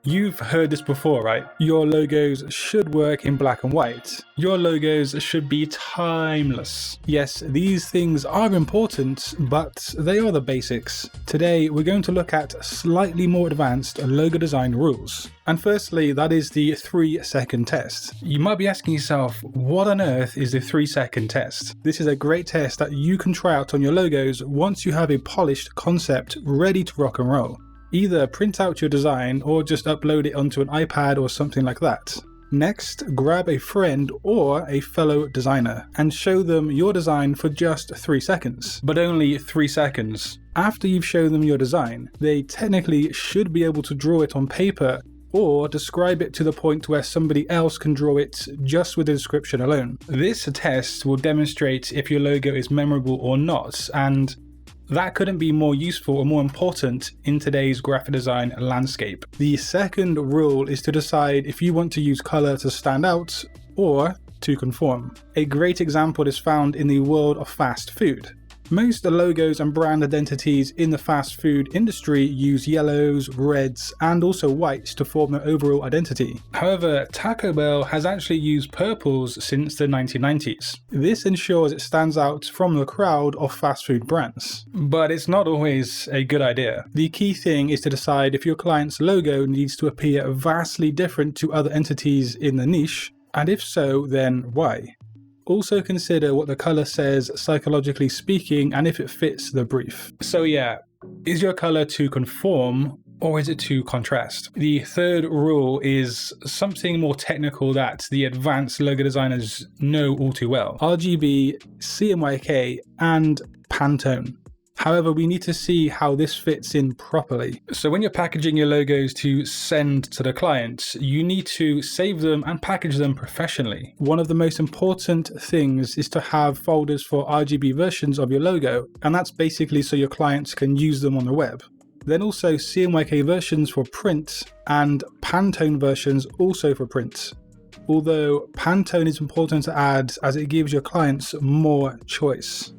You've heard this before, right? Your logos should work in black and white. Your logos should be timeless. Yes, these things are important, but they are the basics. Today, we're going to look at slightly more advanced logo design rules. And firstly, that is the 3-second test. You might be asking yourself, what on earth is the 3-second test? This is a great test that you can try out on your logos once you have a polished concept ready to rock and roll. Either print out your design or just upload it onto an iPad or something like that. Next, grab a friend or a fellow designer and show them your design for just 3 seconds, but only 3 seconds. After you've shown them your design, they technically should be able to draw it on paper or describe it to the point where somebody else can draw it just with the description alone. This test will demonstrate if your logo is memorable or not, and that couldn't be more useful or more important in today's graphic design landscape. The second rule is to decide if you want to use color to stand out or to conform. A great example is found in the world of fast food. Most logos and brand identities in the fast food industry use yellows, reds, and also whites to form their overall identity. However, Taco Bell has actually used purples since the 1990s. This ensures it stands out from the crowd of fast food brands. But it's not always a good idea. The key thing is to decide if your client's logo needs to appear vastly different to other entities in the niche, and if so, then why? Also consider what the color says psychologically speaking and if it fits the brief. So yeah, is your color to conform or is it to contrast? The third rule is something more technical that the advanced logo designers know all too well. RGB, CMYK, and Pantone. However, we need to see how this fits in properly. So when you're packaging your logos to send to the client, you need to save them and package them professionally. One of the most important things is to have folders for RGB versions of your logo, and that's basically so your clients can use them on the web. Then also CMYK versions for print and Pantone versions also for print. Although Pantone is important to add as it gives your clients more choice.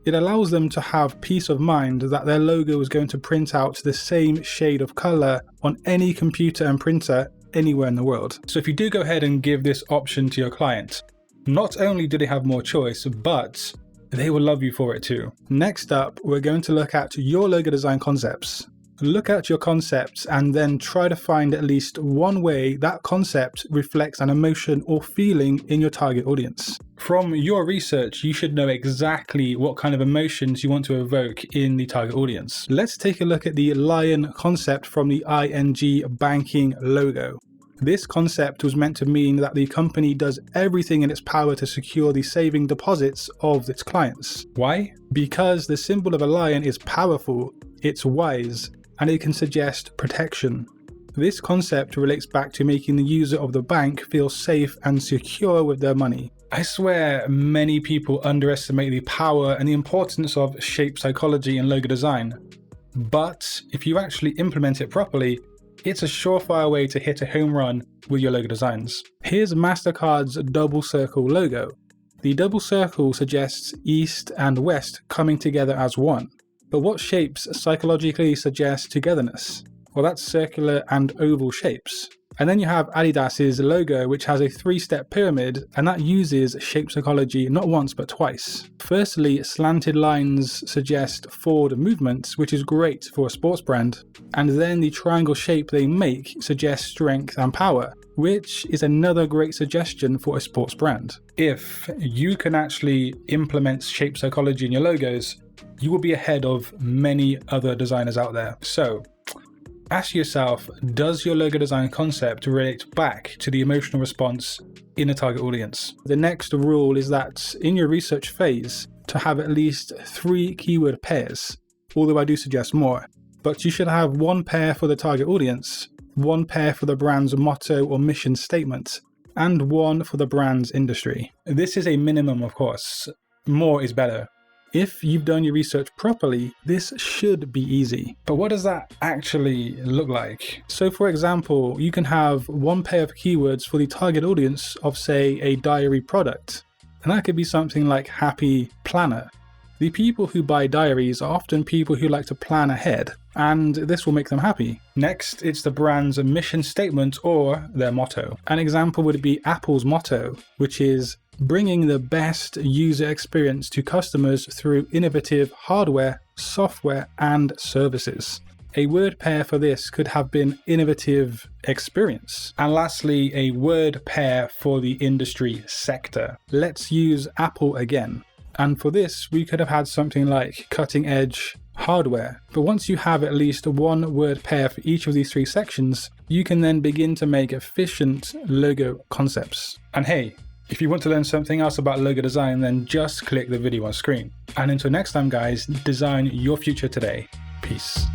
It allows them to have peace of mind that their logo is going to print out the same shade of color on any computer and printer anywhere in the world. So if you do go ahead and give this option to your client, not only do they have more choice, but they will love you for it too. Next up, we're going to look at your logo design concepts. Look at your concepts and then try to find at least one way that concept reflects an emotion or feeling in your target audience. From your research, you should know exactly what kind of emotions you want to evoke in the target audience. Let's take a look at the lion concept from the ING banking logo. This concept was meant to mean that the company does everything in its power to secure the saving deposits of its clients. Why? Because the symbol of a lion is powerful, it's wise, and it can suggest protection. This concept relates back to making the user of the bank feel safe and secure with their money. I swear many people underestimate the power and the importance of shape psychology in logo design. But if you actually implement it properly, it's a surefire way to hit a home run with your logo designs. Here's MasterCard's double circle logo. The double circle suggests east and west coming together as one. But what shapes psychologically suggest togetherness? Well, that's circular and oval shapes. And then you have Adidas's logo, which has a 3-step pyramid, and that uses shape psychology not once but twice. Firstly, slanted lines suggest forward movement, which is great for a sports brand. And then the triangle shape they make suggests strength and power, which is another great suggestion for a sports brand. If you can actually implement shape psychology in your logos, you will be ahead of many other designers out there. So, ask yourself, does your logo design concept relate back to the emotional response in a target audience? The next rule is that in your research phase, to have at least 3 keyword pairs, although I do suggest more. But you should have 1 pair for the target audience, 1 pair for the brand's motto or mission statement, and 1 for the brand's industry. This is a minimum, of course. More is better. If you've done your research properly, this should be easy. But what does that actually look like? So for example, you can have 1 pair of keywords for the target audience of, say, a diary product. And that could be something like happy planner. The people who buy diaries are often people who like to plan ahead. and this will make them happy. Next, it's the brand's mission statement or their motto. An example would be Apple's motto, which is bringing the best user experience to customers through innovative hardware, software, and services. A word pair for this could have been innovative experience. And lastly, a word pair for the industry sector. Let's use Apple again. And for this, we could have had something like cutting edge hardware. But once you have at least one word pair for each of these three sections, you can then begin to make efficient logo concepts. And hey, if you want to learn something else about logo design, then just click the video on screen. And until next time guys, design your future today. Peace.